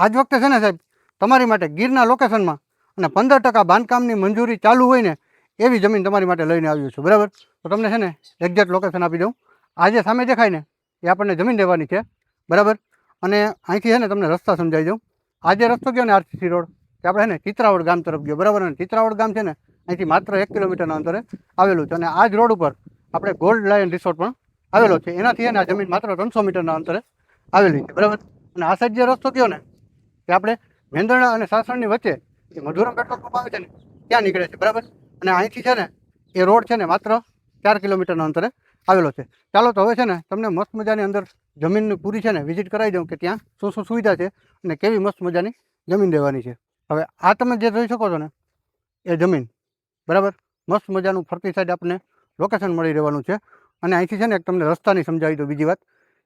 આજ વખતે છે ને સાહેબ તમારી માટે ગીરના લોકેશનમાં અને 15% બાંધકામની મંજૂરી ચાલુ હોય ને એવી જમીન તમારી માટે લઈને આવ્યું છું, બરાબર. તો તમને છે ને એક્ઝેક્ટ લોકેશન આપી દઉં. આ જે સામે દેખાય ને એ આપણને જમીન લેવાની છે, બરાબર. અને અહીંથી છે ને તમને રસ્તા સમજાવી દઉં. આ જે રસ્તો ગયો ને આરસીસી રોડ તે આપણે છે ને ચિત્રાવડ ગામ તરફ ગયો, બરાબર. અને ચિત્રાવડ ગામ છે ને અહીંથી માત્ર 1 કિલોમીટરના અંતરે આવેલું છે. અને આ જ રોડ ઉપર આપણે ગોલ્ડ લાયન રિસોર્ટ પણ આવેલો છે. એનાથી છે ને આ જમીન માત્ર 300 મીટરના અંતરે આવેલી છે, બરાબર. અને આ સાઈડ જે રસ્તો ગયો ને તે આપણે મેંદરડા અને સાસણની વચ્ચે જે મધુરમ પેટ્રોલ પંપ આવે છે ને ત્યાં નીકળે છે, બરાબર. અને અહીંથી છે ને એ રોડ છે ને માત્ર 4 કિલોમીટરના અંતરે આવેલો છે. ચાલો તો હવે છે ને તમને મસ્ત મજાની અંદર જમીનની પૂરી છે ને વિઝિટ કરાવી દઉં કે ત્યાં શું શું સુવિધા છે અને કેવી મસ્ત મજાની જમીન દેવાની છે. હવે આ તમે જે જોઈ શકો છો ને એ જમીન, બરાબર. મસ્ત મજાનું ફરતી સાઈડ આપણને લોકેશન મળી રહેવાનું છે. અને અહીંથી છે ને એક તમને રસ્તાની સમજાવી દો. બીજી વાત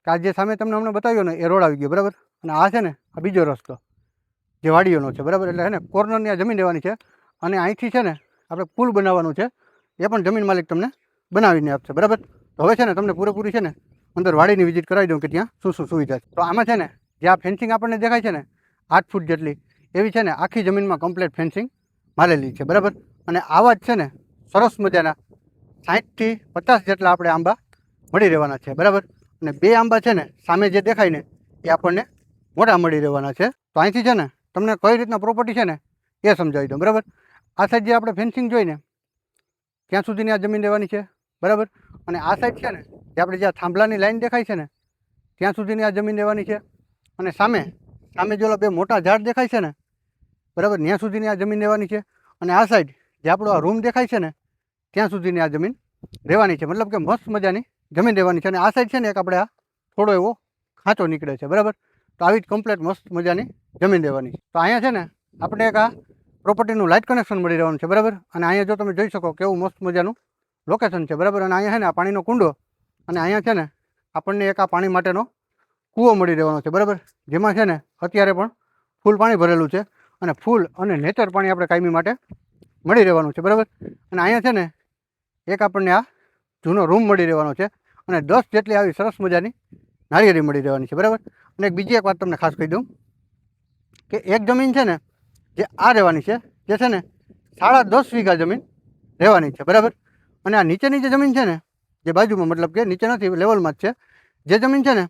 કે આ જે સામે તમને હમણાં બતાવ્યો ને એ રોડ આવી ગયો, બરાબર. અને આ છે ને આ બીજો રસ્તો જે વાડીઓનો છે, બરાબર. એટલે છે ને કોર્નરની આ જમીન લેવાની છે. અને અહીંથી છે ને આપણે પુલ બનાવવાનું છે, એ પણ જમીન માલિક તમને બનાવીને આપશે, બરાબર. તો હવે છે ને તમને પૂરેપૂરી છે ને અંદર વાડીની વિઝિટ કરાવી દઉં કે ત્યાં શું શું સુવિધા છે. તો આમાં છે ને જે આ ફેન્સિંગ આપણને દેખાય છે ને 8 ફૂટ જેટલી એવી છે ને આખી જમીનમાં કમ્પ્લીટ ફેન્સિંગ મારેલી છે, બરાબર. અને આવા જ છે ને સરસ મજાના 60થી 50 જેટલા આપણે આંબા મળી રહેવાના છે, બરાબર. અને 2 આંબા છે ને સામે જે દેખાય ને એ આપણને મોટા મળી રહેવાના છે. તો અહીંથી છે ને તમને કઈ રીતના પ્રોપર્ટી છે ને એ સમજાવી દઉં, બરાબર. આ સાઈડ જે આપણે ફેન્સિંગ જોઈને ત્યાં સુધીની આ જમીન લેવાની છે, બરાબર. અને આ સાઈડ છે ને જે આપણે જ્યાં થાંભલાની લાઈન દેખાય છે ને ત્યાં સુધીની આ જમીન લેવાની છે. અને સામે જે ઓલા 2 મોટા ઝાડ દેખાય છે ને, બરાબર, ત્યાં સુધીની આ જમીન લેવાની છે. અને આ સાઈડ જે આપણો આ રૂમ દેખાય છે ને ત્યાં સુધીની આ જમીન રહેવાની છે, મતલબ કે મસ્ત મજાની જમીન રહેવાની છે. અને આ સાઈડ છે ને એક આપણે આ થોડો એવો ખાંચો નીકળે છે, બરાબર. તો આવી જ કમ્પ્લીટ મસ્ત મજાની જમીન રહેવાની છે. તો અહીંયા છે ને આપણે એક આ પ્રોપર્ટીનું લાઇટ કનેક્શન મળી રહેવાનું છે, બરાબર. અને અહીંયા જો તમે જોઈ શકો કેવું મસ્ત મજાનું લોકેશન છે, બરાબર. અને અહીંયા છે ને આ પાણીનો કુંડો અને અહીંયા છે ને આપણને એક આ પાણી માટેનો કૂવો મળી રહેવાનો છે, બરાબર. જેમાં છે ને અત્યારે પણ ફૂલ પાણી ભરેલું છે. અને ફૂલ અને નેચર પાણી આપણે કાયમી માટે મળી રહેવાનું છે, બરાબર. અને અહીંયા છે ને એક આપણને આ જૂનો રૂમ મળી રહેવાનો છે. અને 10 જેટલી આવી સરસ મજાની નાળિયેરી મળી રહેવાની છે, બરાબર. અને બીજી એક વાત તમને ખાસ કહી દઉં કે એક જમીન છે ને જે આ રહેવાની છે જે છે ને 10.5 વીઘા જમીન રહેવાની છે, બરાબર. અને આ નીચેની જે જમીન છે ને જે બાજુમાં, મતલબ કે નીચે નથી લેવલમાં જ છે, જે જમીન છે ને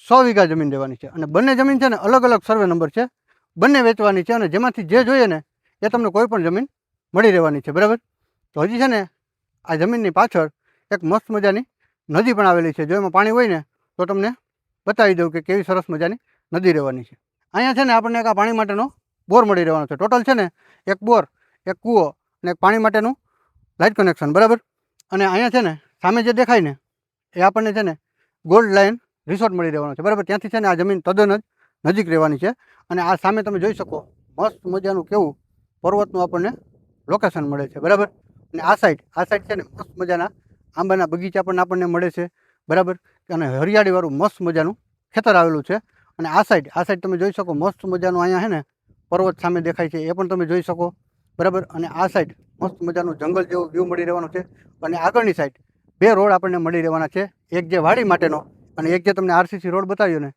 100 વીઘા જમીન રહેવાની છે. અને બંને જમીન છે ને અલગ અલગ સર્વે નંબર છે, બંને વેચવાની છે. અને જેમાંથી જે જોઈએ ને એ તમને કોઈ પણ જમીન મળી રહેવાની છે, બરાબર. તો હજી છે ને આ જમીનની પાછળ એક મસ્ત મજાની નદી પણ આવેલી છે. જો એમાં પાણી હોય ને તો તમને બતાવી દઉં કે કેવી સરસ મજાની નદી રહેવાની છે. અહીંયા છે ને આપણને એક આ પાણી માટેનો બોર મળી રહેવાનો છે. ટોટલ છે ને એક બોર, એક કૂવો અને એક પાણી માટેનું લાઇટ કનેક્શન, બરાબર. અને અહીંયા છે ને સામે જે દેખાય ને એ આપણને છે ને ગોલ્ડ લાયન રિસોર્ટ મળી રહેવાનો છે, બરાબર. ત્યાંથી છે ને આ જમીન તદ્દન જ નજીક રહેવાની છે. અને આ સામે તમે જોઈ શકો મસ્ત મજાનું કેવું પર્વતનું આપણને લોકેશન મળે છે, બરાબર. અને આ સાઈડ છે ને મસ્ત મજાના આંબાના બગીચા પણ આપણને મળે છે, બરાબર. અને હરિયાળીવાળું મસ્ત મજાનું ખેતર આવેલું છે. અને આ સાઈડ તમે જોઈ શકો મસ્ત મજાનું અહીંયા છે ને પર્વત સામે દેખાય છે એ પણ તમે જોઈ શકો, બરાબર. અને આ સાઈડ મસ્ત મજાનું જંગલ જેવું વ્યૂ મળી રહેવાનું છે. અને આગળની સાઈડ 2 રોડ આપણને મળી રહેવાના છે, એક જે વાડી માટેનો અને એક જે તમને આરસીસી રોડ બતાવ્યો ને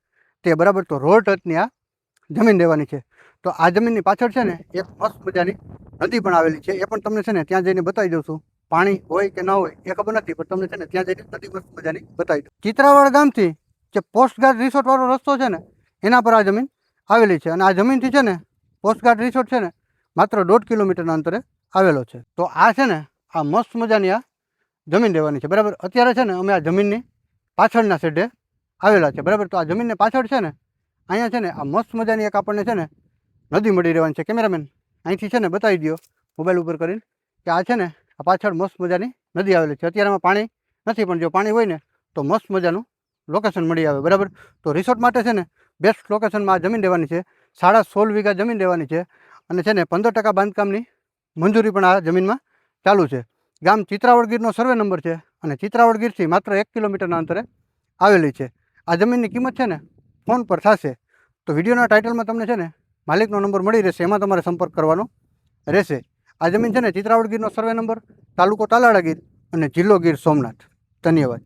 તે, બરાબર. તો રોડ ટચની આ જમીન રહેવાની છે. તો આ જમીનની પાછળ છે ને એક મસ્ત મજાની નદી પણ આવેલી છે, એ પણ તમને છે ને ત્યાં જઈને બતાવી દઉં છું. પાણી હોય કે ન હોય એ ખબર નથી, પણ તમને છે ને ત્યાં જઈને નદી મસ્ત મજાની બતાવી દઉં. ચિત્રાવડ ગામથી જે પોસ્ટગાર્ડ રિસોર્ટવાળો રસ્તો છે ને એના પર આ જમીન આવેલી છે. અને આ જમીનથી છે ને પોસ્ટગાર્ડ રિસોર્ટ છે ને માત્ર 1.5 કિલોમીટરના અંતરે આવેલો છે. તો આ છે ને આ મસ્ત મજાની આ જમીન રહેવાની છે, બરાબર. અત્યારે છે ને અમે આ જમીનની પાછળના સાઈડે આવેલા છે, બરાબર. તો આ જમીનને પાછળ છે ને અહીંયા છે ને આ મસ્ત મજાની એક આપણને છે ને નદી મળી રહેવાની છે. કેમેરામેન અહીંથી છે ને બતાવી દો મોબાઈલ ઉપર કરીને કે આ છે ને આ પાછળ મસ્ત મજાની નદી આવેલી છે. અત્યારે આમાં પાણી નથી, પણ જો પાણી હોય ને તો મસ્ત મજાનું લોકેશન મળી આવે, બરાબર. તો રિસોર્ટ માટે છે ને બેસ્ટ લોકેશનમાં આ જમીન રહેવાની છે. 16.5 વીઘા જમીન રહેવાની છે. અને છે ને 15% બાંધકામની મંજૂરી પણ આ જમીનમાં ચાલુ છે. ગામ ચિત્રાવડ ગીરનો સર્વે નંબર છે. અને ચિત્રાવડ ગીરથી માત્ર 1 કિલોમીટરના અંતરે આવેલી છે. આ જમીનની કિંમત છે ને ફોન પર થશે. તો વિડીયોના ટાઇટલમાં તમને છે ને માલિકનો નંબર મળી રહેશે, એમાં તમારે સંપર્ક કરવાનો રહેશે. આ જમીન છે ને ચિત્રાવડ ગીરનો સર્વે નંબર, તાલુકો તાલાળા ગીર અને જિલ્લો ગીર સોમનાથ. ધન્યવાદ.